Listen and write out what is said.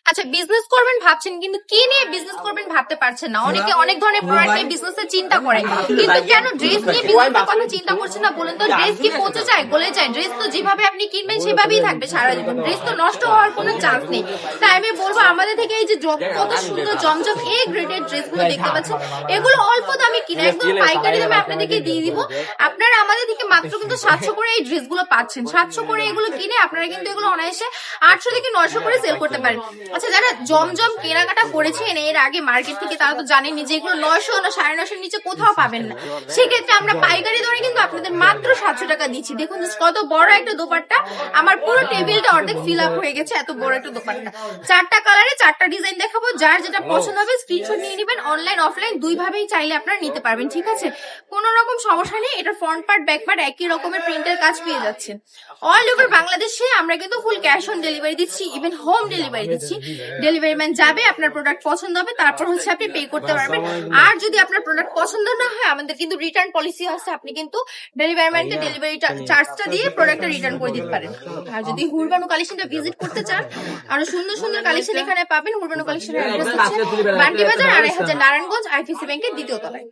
আচ্ছা, বিজনেস করবেন ভাবছেন, কিন্তু কি নিয়ে বিজনেস করবেন ভাবতে পারছেন না। অনেকে অনেক ধরনের প্রোডাক্ট নিয়ে বিজনেসের চিন্তা করে, কিন্তু কেন ড্রেস নিয়ে বিজনেসের কথা চিন্তা করছেন না বলেন তো? ড্রেস কি পচে যায়, গলে যায়? ড্রেস তো যেভাবে আপনি কিনবেন সেভাবেই থাকবে সারা জীবন। ড্রেস তো নষ্ট হওয়ার কোনো চান্স নেই। তাই আমি বলবো, আমাদের থেকে এই যে কত সুন্দর জমজম এ গ্রেডের ড্রেসগুলো দেখতে পাচ্ছেন, এগুলো অল্প দামে কিনে একদম পাইকারি দামে আপনাদেরকে দিয়ে দিব। আপনারা আমাদের থেকে মাত্র কিন্তু 700 করে এই ড্রেসগুলো পাচ্ছেন। 700 করে এগুলো কিনে আপনারা কিন্তু এগুলো অনায়াসে 800 থেকে 900 করে সেল করতে পারেন। আচ্ছা, যারা জমজম কেনাকাটা করেছেন এর আগে মার্কেট থেকে, তারা তো জানেননি যে এগুলো 900 না 950 নিচে কোথাও পাবেন না। সেক্ষেত্রে আমরা পাইকারি দরে কিন্তু আপনাদের মাত্র 700 টাকা দিচ্ছি। দেখুন কত বড় একটা দোপাট্টা, আমার পুরো টেবিলটা অর্ধেক ফিল আপ হয়ে গেছে, এত বড় একটা দোপাট্টা। 4টা কালারে 4টা ডিজাইন দেখাবো, যার যেটা পছন্দ হবে স্ক্রিনশট নিয়ে নেবেন। অনলাইন অফলাইন দুই ভাবেই চাইলে আপনারা নিতে পারবেন, ঠিক আছে? কোনো রকম সমস্যা নেই। এটা ফ্রন্ট পার্ট ব্যাক পার্ট একই রকমের প্রিন্টের কাজ পেয়ে যাচ্ছেন। অল ওভার বাংলাদেশে আমরা কিন্তু ফুল ক্যাশ অন ডেলিভারি দিচ্ছি, ইভেন হোম ডেলিভারি দিচ্ছি। ডেলিভারি ম্যান যাবে, আপনার প্রোডাক্ট পছন্দ হবে, তারপর হচ্ছে আপনি পে করতে পারবেন। আর যদি আপনার প্রোডাক্ট পছন্দ না হয়, আমাদের কিন্তু রিটার্ন পলিসি আছে। আপনি কিন্তু ডেলিভারি ম্যানকে ডেলিভারি চার্জটা দিয়ে প্রোডাক্টটা রিটার্ন করে দিতে পারেন। আর যদি হুরবানু কালেকশনটা ভিজিট করতে চান, আরো সুন্দর সুন্দর কালেকশন এখানে পাবেন। হুরবানু কালেকশনের অ্যাড্রেস হচ্ছে বান্টি বাজার 2500 নারায়ণগঞ্জ, আইটিসি ব্যাংকের দ্বিতীয় তলায়।